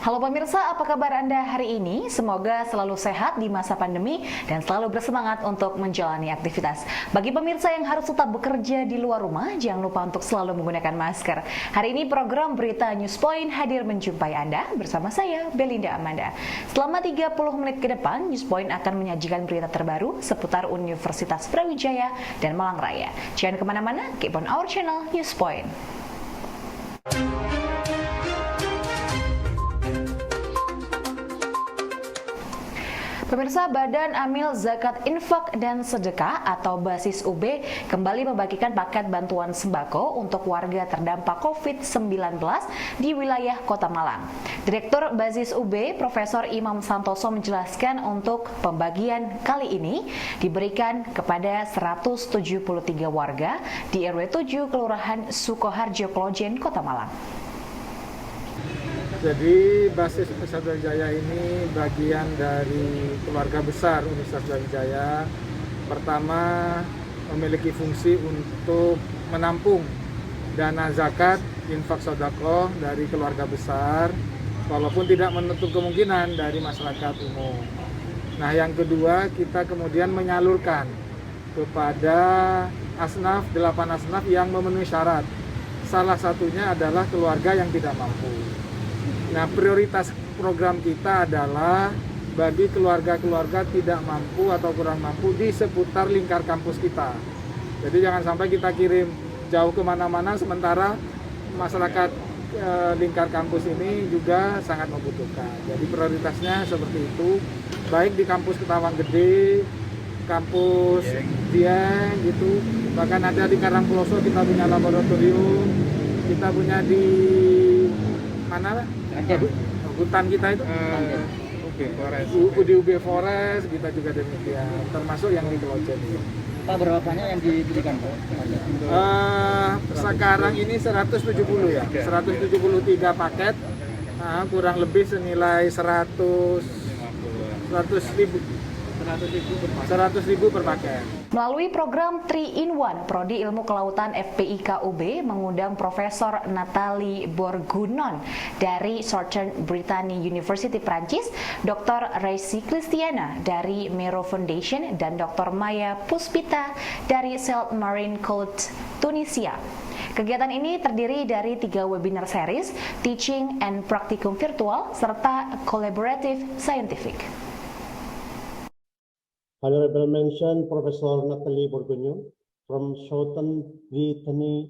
Halo pemirsa, apa kabar Anda hari ini? Semoga selalu sehat di masa pandemi dan selalu bersemangat untuk menjalani aktivitas. Bagi pemirsa yang harus tetap bekerja di luar rumah, jangan lupa untuk selalu menggunakan masker. Hari ini program Berita Newspoint hadir menjumpai Anda bersama saya, Belinda Amanda. Selama 30 menit ke depan, Newspoint akan menyajikan berita terbaru seputar Universitas Brawijaya dan Malang Raya. Jangan kemana-mana, keep on our channel Newspoint. Pemirsa, Badan Amil Zakat Infak dan Sedekah atau Basis UB kembali membagikan paket bantuan sembako untuk warga terdampak COVID-19 di wilayah Kota Malang. Direktur Basis UB, Profesor Imam Santoso menjelaskan untuk pembagian kali ini diberikan kepada 173 warga di RW 7 Kelurahan Sukoharjo Klojen, Kota Malang. Jadi basis Universitas Brawijaya ini bagian dari keluarga besar Universitas Brawijaya. Pertama, memiliki fungsi untuk menampung dana zakat, infak sodako dari keluarga besar, walaupun tidak menutup kemungkinan dari masyarakat umum. Nah, yang kedua, kita kemudian menyalurkan kepada asnaf, 8 asnaf yang memenuhi syarat. Salah satunya adalah keluarga yang tidak mampu. Nah, prioritas program kita adalah bagi keluarga-keluarga tidak mampu atau kurang mampu di seputar lingkar kampus kita. Jadi jangan sampai kita kirim jauh kemana-mana sementara masyarakat lingkar kampus ini juga sangat membutuhkan. Jadi prioritasnya seperti itu, baik di kampus Ketawang Gede, kampus Dieng gitu, bahkan ada di Karangploso kita punya laboratorium, kita punya di mana? Hutan kita itu di UB Forest kita juga demikian, termasuk yang di Klojen. Pak, berapa banyak yang diberikan, Pak? Sekarang ini 170 ya, 173 paket, kurang lebih senilai 100 ribu per paket. Melalui program 3-in-1, Prodi Ilmu Kelautan FPIKUB mengundang Profesor Nathalie Bourguignon dari Southern Brittany University Prancis, Dr. Reisi Christiana dari Mero Foundation, dan Dr. Maya Puspita dari Salt Marine Code Tunisia. Kegiatan ini terdiri dari 3 webinar series, teaching and practicum virtual, serta collaborative scientific. Honorable mention Professor Nathalie Bourguignon from Southern Brittany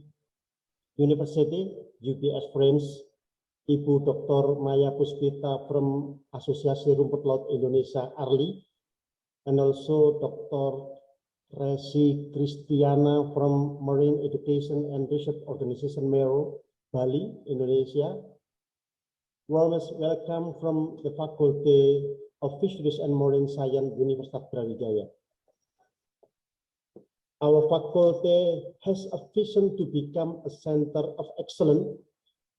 University, UBS France, Ibu Dr. Maya Puspita from Asosiasi Rumput Laut Indonesia ARLI, and also Dr. Resi Christiana from Marine Education and Research Organization Mero, Bali, Indonesia. Warmest welcome from the Faculty of Fisheries and Marine Science, Universitas Brawijaya. Our faculty has a vision to become a center of excellence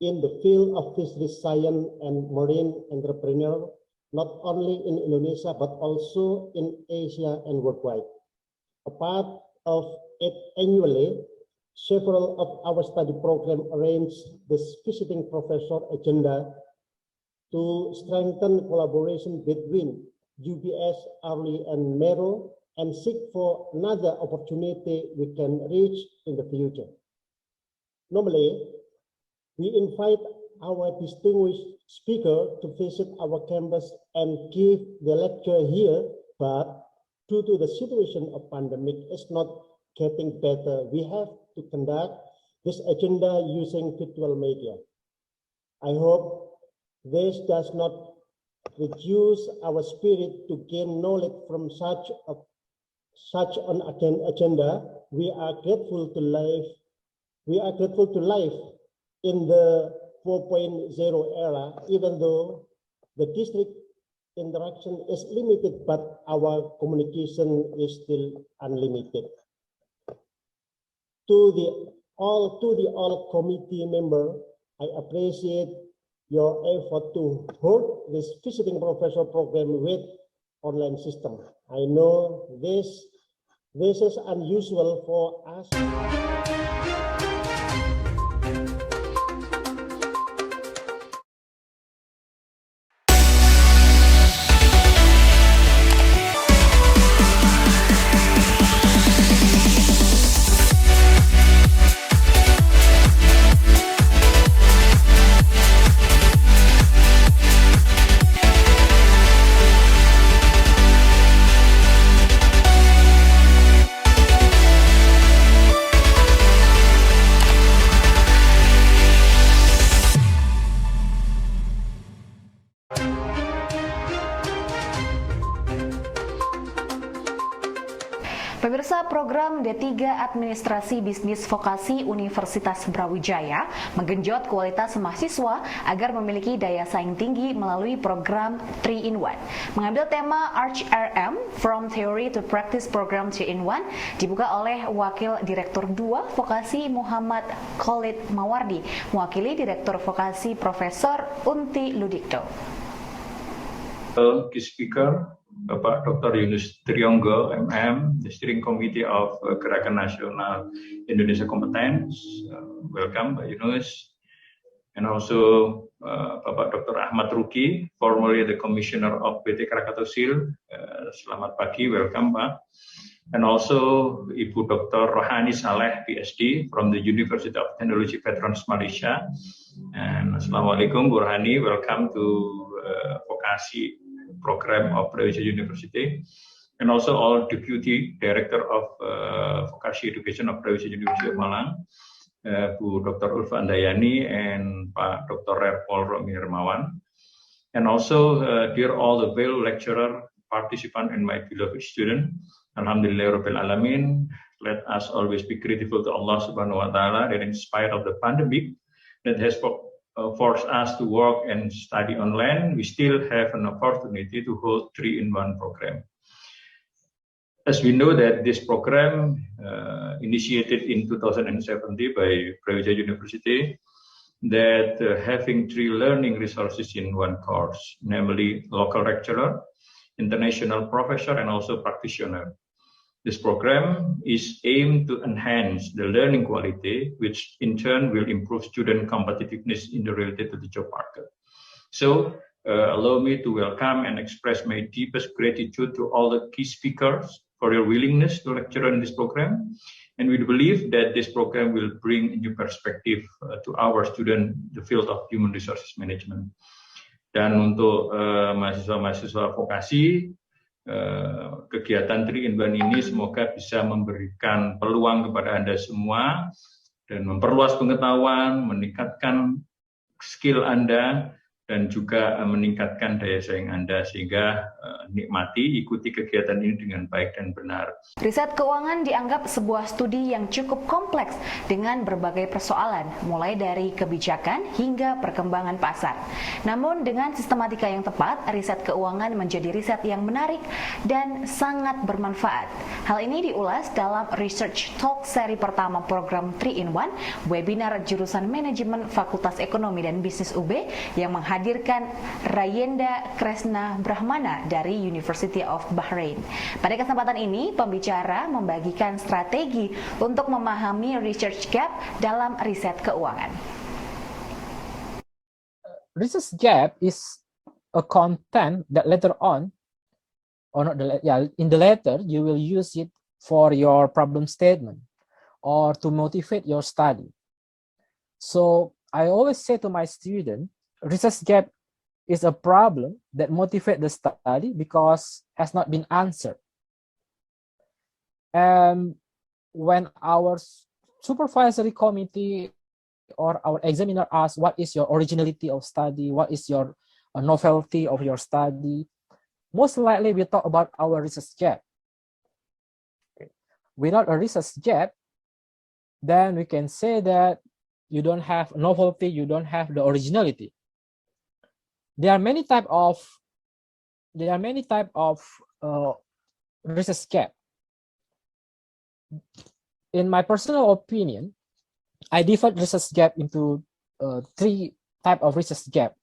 in the field of fisheries science and marine entrepreneur, not only in Indonesia but also in Asia and worldwide. A part of it annually, several of our study program arrange this visiting professor agenda to strengthen collaboration between UBS, ARLI, and Mero, and seek for another opportunity we can reach in the future. Normally, we invite our distinguished speaker to visit our campus and give the lecture here, but due to the situation of pandemic is not getting better, we have to conduct this agenda using virtual media. I hope this does not reduce our spirit to gain knowledge from such an agenda. We are grateful to life. We are grateful to life in the 4.0 era, even though the district interaction is limited, but our communication is still unlimited. To the all committee member, I appreciate your effort to hold this visiting professor program with online system. I know this is unusual for us. Pemirsa, program D3 Administrasi Bisnis Vokasi Universitas Brawijaya menggenjot kualitas mahasiswa agar memiliki daya saing tinggi melalui program 3-in-1. Mengambil tema Arch RM From Theory to Practice Program 3-in-1 dibuka oleh Wakil Direktur 2 Vokasi Muhammad Khalid Mawardi, mewakili Direktur Vokasi Profesor Unti Ludikto. Guest speaker, Bapak Dr. Yunus Trionggo, MM, the Steering Committee of Gerakan Nasional Indonesia Kompetens. Welcome, Pak Yunus. And also Bapak Dr. Ahmad Ruki, formerly the Commissioner of PT Krakatau Steel. Selamat pagi, welcome, Pak. And also Ibu Dr. Rohani Saleh, PhD, from the University of Technology Veterans Malaysia. And Assalamualaikum, Bu Rohani, welcome to Vokasi program of Brawijaya University, and also all Deputy Director of Vokasi Education of Brawijaya University of Malang, Bu Dr. Ulfa Andayani and Pak Dr. Repol Romi Hermawan, and also dear all the well lecturer, participant, and my beloved student. Alhamdulillah Rabbil Alamin. Let us always be grateful to Allah Subhanahu Wa Taala that in spite of the pandemic that has forced us to work and study online, we still have an opportunity to hold 3-in-1 program. As we know that this program initiated in 2017 by Brawijaya University, that having 3 learning resources in one course, namely local lecturer, international professor, and also practitioner. This program is aimed to enhance the learning quality, which in turn will improve student competitiveness in the related to the job market. So, allow me to welcome and express my deepest gratitude to all the key speakers for your willingness to lecture in this program. And we believe that this program will bring a new perspective to our student, the field of human resources management. Dan untuk mahasiswa-mahasiswa vokasi, kegiatan 3-in-1 ini semoga bisa memberikan peluang kepada Anda semua dan memperluas pengetahuan, meningkatkan skill Anda, dan juga meningkatkan daya saing Anda, sehingga nikmati, ikuti kegiatan ini dengan baik dan benar. Riset keuangan dianggap sebuah studi yang cukup kompleks dengan berbagai persoalan, mulai dari kebijakan hingga perkembangan pasar. Namun dengan sistematika yang tepat, riset keuangan menjadi riset yang menarik dan sangat bermanfaat. Hal ini diulas dalam Research Talk seri pertama program 3-in-1, webinar jurusan Manajemen Fakultas Ekonomi dan Bisnis UB yang menghadirkan Rayenda Kresna Brahmana dari University of Bahrain. Pada kesempatan ini, pembicara membagikan strategi untuk memahami research gap dalam riset keuangan. Research gap is a content that later on, or not the, in the later you will use it for your problem statement or to motivate your study. So I always say to my student, research gap is a problem that motivates the study because has not been answered. And when our supervisory committee or our examiner asks, what is your originality of study? What is your novelty of your study? Most likely we talk about our research gap. Okay. Without a research gap, then we can say that you don't have novelty, you don't have the originality. There are many types of there are many type of research gap. In my personal opinion, I divide research gap into three type of research gap.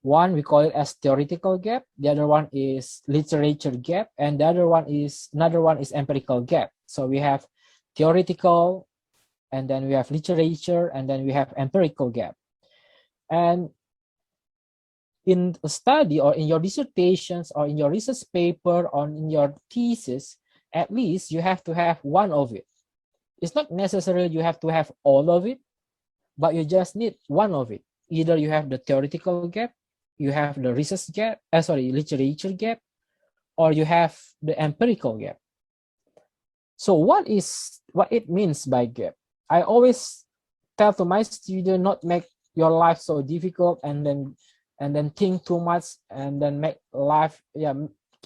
One, we call it as theoretical gap. The other one is literature gap, and the other one is empirical gap. So we have theoretical, and then we have literature, and then we have empirical gap. And in a study or in your dissertations or in your research paper or in your thesis, at least you have to have one of it. It's not necessary you have to have all of it, but you just need one of it. Either you have the theoretical gap, you have the research gap, literature gap, or you have the empirical gap. So what it means by gap? I always tell to my student not make your life so difficult and then think too much and then make life,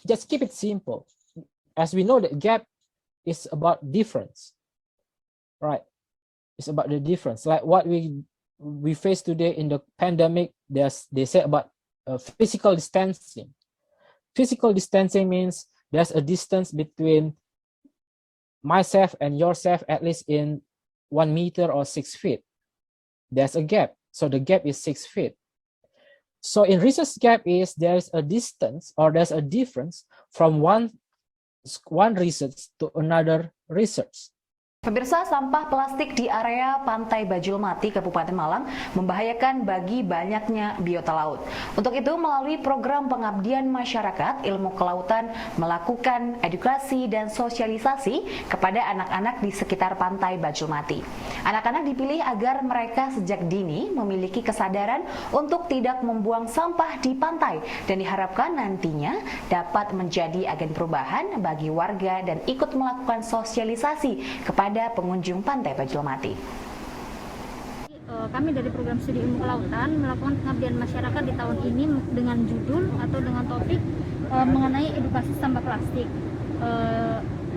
just keep it simple. As we know, that gap is about difference, right? It's about the difference. Like what we face today in the pandemic, they say about physical distancing. Physical distancing means there's a distance between myself and yourself, at least in 1 meter or 6 feet. There's a gap. So the gap is 6 feet. So in research gap is there's a distance or there's a difference from one research to another research. Pemirsa, sampah plastik di area Pantai Bajulmati, Kabupaten Malang membahayakan bagi banyaknya biota laut. Untuk itu, melalui program pengabdian masyarakat, Ilmu Kelautan melakukan edukasi dan sosialisasi kepada anak-anak di sekitar Pantai Bajulmati. Anak-anak dipilih agar mereka sejak dini memiliki kesadaran untuk tidak membuang sampah di pantai dan diharapkan nantinya dapat menjadi agen perubahan bagi warga dan ikut melakukan sosialisasi kepada pengunjung Pantai Bajulmati. Kami dari program studi ilmu kelautan melakukan pengabdian masyarakat di tahun ini dengan judul atau dengan topik mengenai edukasi sampah plastik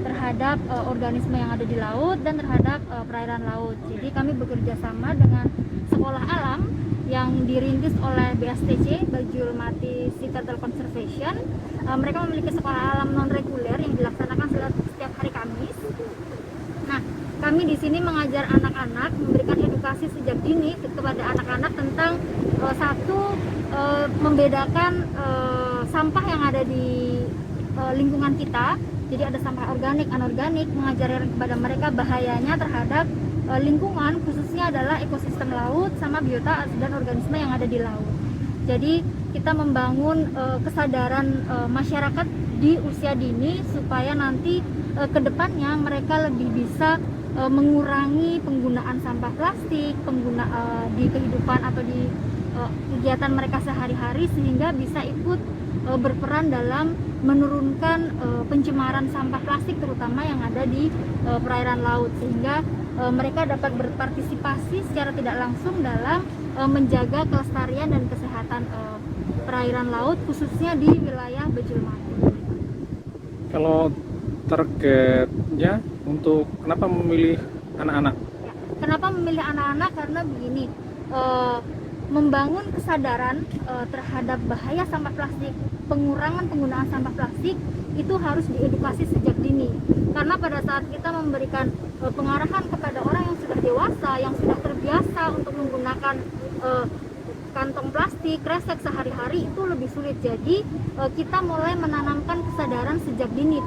terhadap organisme yang ada di laut dan terhadap perairan laut. Jadi kami bekerja sama dengan sekolah alam yang dirintis oleh BSTC, Bajulmati Sea Turtle Conservation. Mereka memiliki sekolah alam non reguler yang dilaksanakan setiap hari Kamis. Nah, kami di sini mengajar anak-anak, memberikan edukasi sejak dini kepada anak-anak tentang membedakan sampah yang ada di lingkungan kita. Jadi ada sampah organik, anorganik, mengajarkan kepada mereka bahayanya terhadap lingkungan, khususnya adalah ekosistem laut sama biota dan organisme yang ada di laut. Jadi kita membangun kesadaran masyarakat di usia dini supaya nanti kedepannya mereka lebih bisa mengurangi penggunaan sampah plastik, di kehidupan atau di kegiatan mereka sehari-hari, sehingga bisa ikut berperan dalam menurunkan pencemaran sampah plastik terutama yang ada di perairan laut, sehingga mereka dapat berpartisipasi secara tidak langsung dalam menjaga kelestarian dan kesehatan perairan laut khususnya di wilayah Bajulmati. Kalau targetnya untuk kenapa memilih anak-anak? Ya, kenapa memilih anak-anak? Karena begini, membangun kesadaran terhadap bahaya sampah plastik, pengurangan penggunaan sampah plastik itu harus diedukasi sejak dini. Karena pada saat kita memberikan pengarahan kepada orang yang sudah dewasa, yang sudah terbiasa untuk menggunakan kantong plastik, kresek sehari-hari, itu lebih sulit. Jadi kita mulai menanamkan kesadaran sejak dini.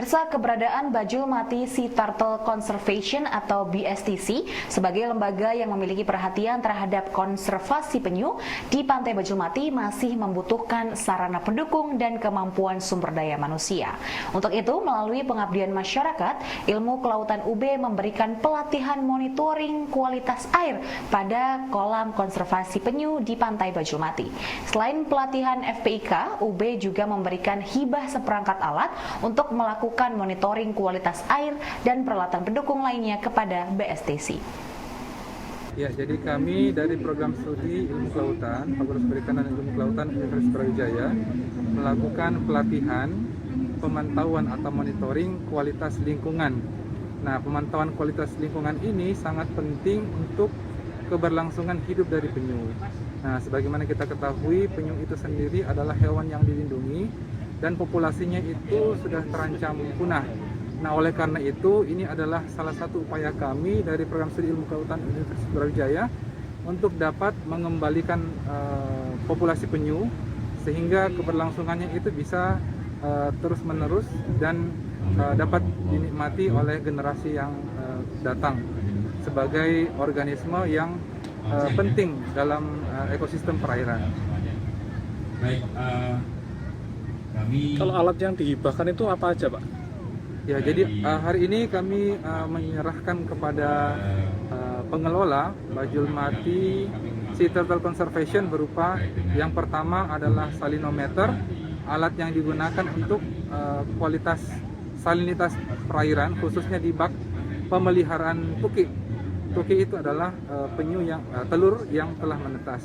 Pemirsa, keberadaan Bajul Mati Sea Turtle Conservation atau BSTC sebagai lembaga yang memiliki perhatian terhadap konservasi penyu di Pantai Bajul Mati masih membutuhkan sarana pendukung dan kemampuan sumber daya manusia. Untuk itu, melalui pengabdian masyarakat, Ilmu Kelautan UB memberikan pelatihan monitoring kualitas air pada kolam konservasi penyu di Pantai Bajul Mati. Selain pelatihan FPIK, UB juga memberikan hibah seperangkat alat untuk melakukan monitoring kualitas air dan peralatan pendukung lainnya kepada BSTC. Ya, jadi kami dari program studi Ilmu Kelautan, Fakultas Perikanan dan Ilmu Kelautan Universitas Brawijaya melakukan pelatihan pemantauan atau monitoring kualitas lingkungan. Nah, pemantauan kualitas lingkungan ini sangat penting untuk keberlangsungan hidup dari penyu. Nah, sebagaimana kita ketahui, penyu itu sendiri adalah hewan yang dilindungi dan populasinya itu sudah terancam punah. Nah, oleh karena itu, ini adalah salah satu upaya kami dari program studi Ilmu Kelautan Universitas Brawijaya untuk dapat mengembalikan populasi penyu sehingga keberlangsungannya itu bisa terus-menerus dan dapat dinikmati oleh generasi yang datang sebagai organisme yang penting dalam ekosistem perairan. Baik, kalau alat yang dihibahkan itu apa aja, Pak? Ya, jadi hari ini kami menyerahkan kepada pengelola Bajul Mati Sea Turtle Conservation berupa yang pertama adalah salinometer, alat yang digunakan untuk kualitas salinitas perairan, khususnya di bak pemeliharaan tuki. Tuki itu adalah penyu yang telur yang telah menetas.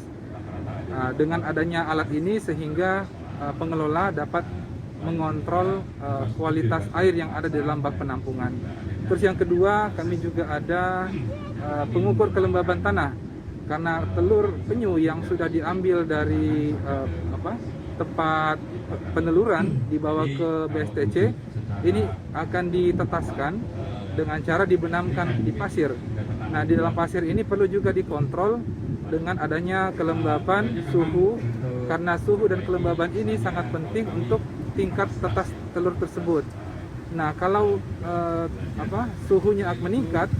Dengan adanya alat ini sehingga pengelola dapat mengontrol kualitas air yang ada di dalam bak penampungan. Terus yang kedua, kami juga ada pengukur kelembaban tanah, karena telur penyu yang sudah diambil dari tempat peneluran dibawa ke BSTC ini akan ditetaskan dengan cara dibenamkan di pasir. Nah, di dalam pasir ini perlu juga dikontrol dengan adanya kelembaban suhu, karena suhu dan kelembaban ini sangat penting untuk tingkat tetas telur tersebut. Nah, kalau suhunya meningkat,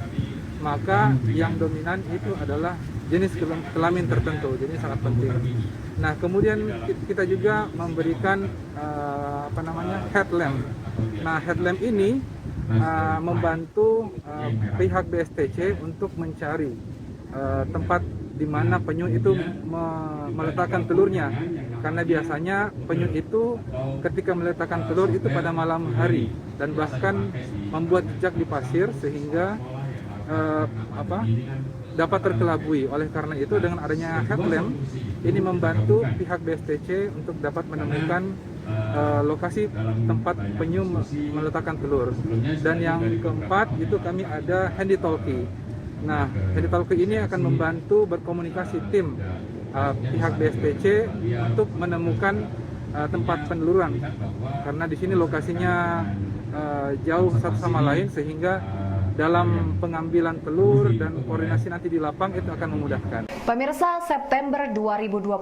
maka yang dominan itu adalah jenis kelamin tertentu, jadi sangat penting. Nah, kemudian kita juga memberikan headlamp. Nah, headlamp ini membantu pihak BSTC untuk mencari tempat di mana penyu itu meletakkan telurnya, karena biasanya penyu itu ketika meletakkan telur itu pada malam hari dan bahkan membuat jejak di pasir sehingga dapat terkelabui. Oleh karena itu, dengan adanya headlamp ini membantu pihak BSTC untuk dapat menemukan lokasi tempat penyu meletakkan telur. Dan yang keempat itu kami ada handy talkie. Nah, handy talkie ini akan membantu berkomunikasi tim pihak BSTC untuk menemukan tempat peneluran, karena di sini lokasinya jauh satu sama lain sehingga dalam pengambilan telur dan koordinasi nanti di lapang itu akan memudahkan. Pemirsa, September 2021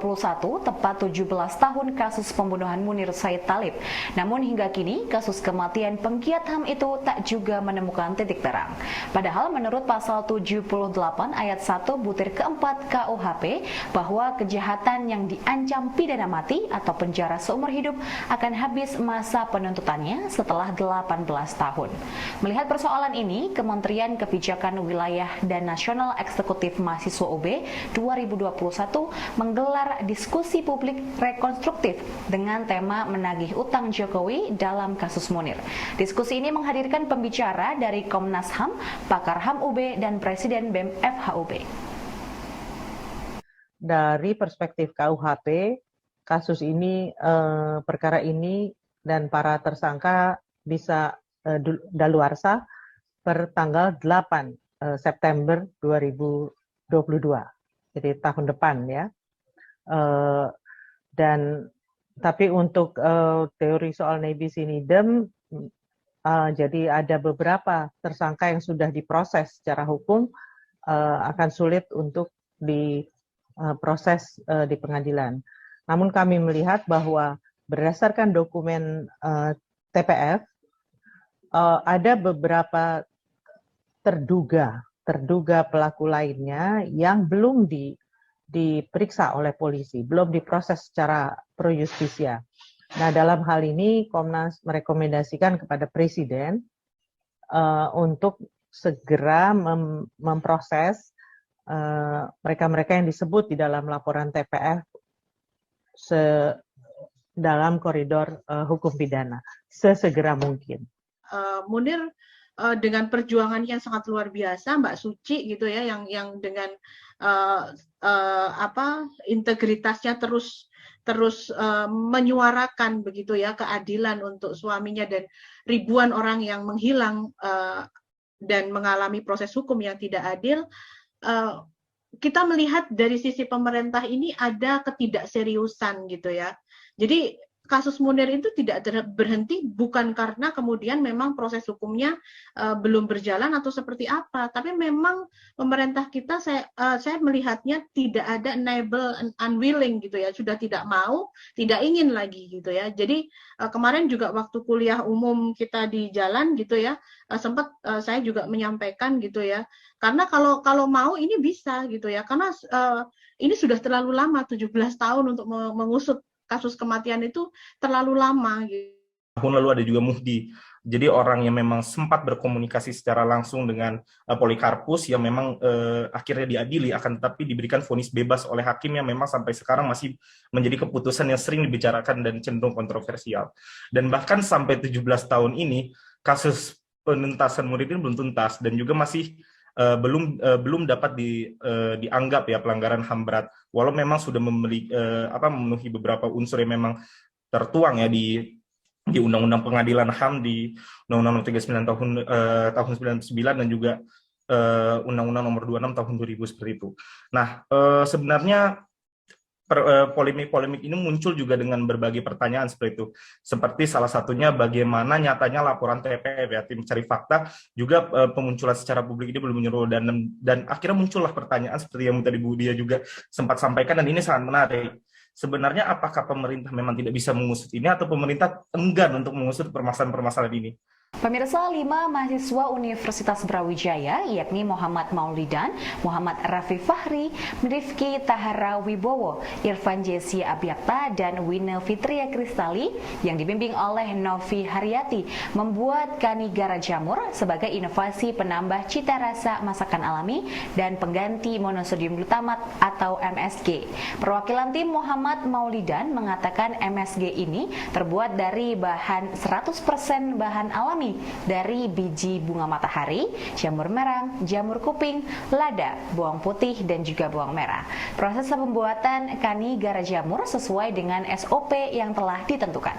tepat 17 tahun kasus pembunuhan Munir Said Talib. Namun hingga kini kasus kematian penggiat HAM itu tak juga menemukan titik terang. Padahal menurut pasal 78 ayat 1 butir keempat KUHP bahwa kejahatan yang diancam pidana mati atau penjara seumur hidup akan habis masa penuntutannya setelah 18 tahun. Melihat persoalan ini, Kementerian Kebijakan Wilayah dan Nasional Eksekutif Mahasiswa UB 2021 menggelar diskusi publik rekonstruktif dengan tema menagih utang Jokowi dalam kasus Munir. Diskusi ini menghadirkan pembicara dari Komnas HAM, pakar HAM UB, dan Presiden BEM FHUB. Dari perspektif KUHP, kasus ini, perkara ini dan para tersangka bisa daluarsa per tanggal 8 September 2022, jadi tahun depan ya. Tapi untuk teori soal nebis in idem, jadi ada beberapa tersangka yang sudah diproses secara hukum, akan sulit untuk diproses di pengadilan. Namun kami melihat bahwa berdasarkan dokumen TPF, ada beberapa terduga pelaku lainnya yang belum diperiksa oleh polisi, belum diproses secara pro justisia. Nah, dalam hal ini Komnas merekomendasikan kepada Presiden untuk segera memproses mereka-mereka yang disebut di dalam laporan TPF dalam koridor hukum pidana sesegera mungkin. Munir dengan perjuangan yang sangat luar biasa, Mbak Suci gitu ya, yang dengan integritasnya terus menyuarakan begitu ya keadilan untuk suaminya dan ribuan orang yang menghilang dan mengalami proses hukum yang tidak adil. Kita melihat dari sisi pemerintah ini ada ketidakseriusan gitu ya. Jadi kasus Munir itu tidak berhenti bukan karena kemudian memang proses hukumnya belum berjalan atau seperti apa, tapi memang pemerintah kita saya melihatnya tidak ada enable and unwilling gitu ya, sudah tidak mau, tidak ingin lagi gitu ya. Jadi kemarin juga waktu kuliah umum kita di jalan gitu ya, sempat saya juga menyampaikan gitu ya, karena kalau mau ini bisa gitu ya, karena ini sudah terlalu lama 17 tahun untuk mengusut kasus kematian itu terlalu lama gitu. Tahun lalu ada juga Muhdi. Jadi orang yang memang sempat berkomunikasi secara langsung dengan Polikarpus yang memang akhirnya diadili akan tetapi diberikan vonis bebas oleh hakim yang memang sampai sekarang masih menjadi keputusan yang sering dibicarakan dan cenderung kontroversial. Dan bahkan sampai 17 tahun ini kasus penuntasan Munir ini belum tuntas dan juga masih belum dapat dianggap ya pelanggaran HAM berat, walau memang sudah memenuhi beberapa unsur yang memang tertuang ya di Undang-Undang Pengadilan HAM, di Undang-Undang 39 tahun 99 dan juga Undang-Undang Nomor 26 tahun 2000 seperti itu. Nah, sebenarnya polemik ini muncul juga dengan berbagai pertanyaan seperti itu. Seperti salah satunya bagaimana nyatanya laporan TPF ya, tim cari fakta juga pemunculan secara publik ini belum menyeluruh dan akhirnya muncullah pertanyaan seperti yang tadi Bu Dia juga sempat sampaikan dan ini sangat menarik. Sebenarnya apakah pemerintah memang tidak bisa mengusut ini atau pemerintah enggan untuk mengusut permasalahan-permasalahan ini? Pemirsa, 5 mahasiswa Universitas Brawijaya, yakni Muhammad Maulidan, Muhammad Rafi Fahri, Rifki Tahara Wibowo, Irfan Jesi Abyakta, dan Wina Fitria Kristali yang dibimbing oleh Novi Haryati membuat Kanigara Jamur sebagai inovasi penambah cita rasa masakan alami dan pengganti monosodium glutamat atau MSG. Perwakilan tim Muhammad Maulidan mengatakan MSG ini terbuat dari bahan 100% bahan alami dari biji bunga matahari, jamur merang, jamur kuping, lada, bawang putih, dan juga bawang merah. Proses pembuatan Kanigara Jamur sesuai dengan SOP yang telah ditentukan.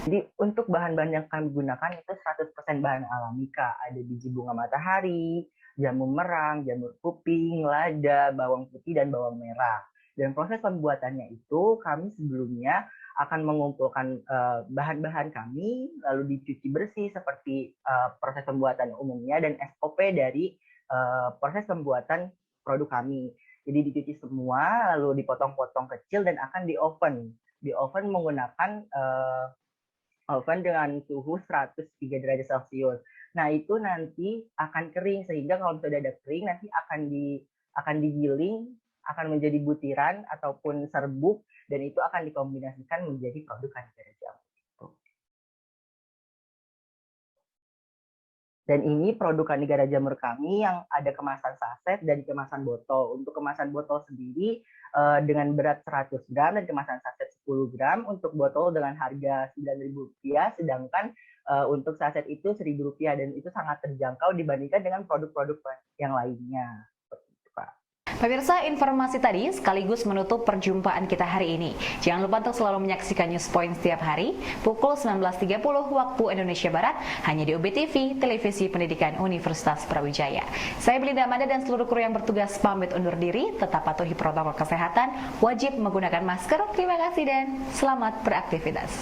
Jadi untuk bahan-bahan yang kami gunakan itu 100% bahan alami, Kak. Ada biji bunga matahari, jamur merang, jamur kuping, lada, bawang putih, dan bawang merah. Dan proses pembuatannya itu kami sebelumnya akan mengumpulkan bahan-bahan kami, lalu dicuci bersih seperti proses pembuatan umumnya dan SOP dari proses pembuatan produk kami. Jadi dicuci semua, lalu dipotong-potong kecil dan akan di oven. Di oven menggunakan oven dengan suhu 103 derajat Celcius. Nah itu nanti akan kering, sehingga kalau sudah ada kering nanti akan digiling, akan menjadi butiran ataupun serbuk, dan itu akan dikombinasikan menjadi produk Kanigara Jamur. Dan ini produk Kanigara Jamur kami yang ada kemasan saset dan kemasan botol. Untuk kemasan botol sendiri dengan berat 100 gram dan kemasan saset 10 gram. Untuk botol dengan harga Rp9.000, sedangkan untuk saset itu Rp1.000, dan itu sangat terjangkau dibandingkan dengan produk-produk yang lainnya. Pemirsa, informasi tadi sekaligus menutup perjumpaan kita hari ini. Jangan lupa untuk selalu menyaksikan News Point setiap hari pukul 19.30 waktu Indonesia Barat hanya di UBTV, Televisi Pendidikan Universitas Brawijaya. Saya Belinda Amanda dan seluruh kru yang bertugas pamit undur diri. Tetap patuhi protokol kesehatan, wajib menggunakan masker. Terima kasih dan selamat beraktivitas.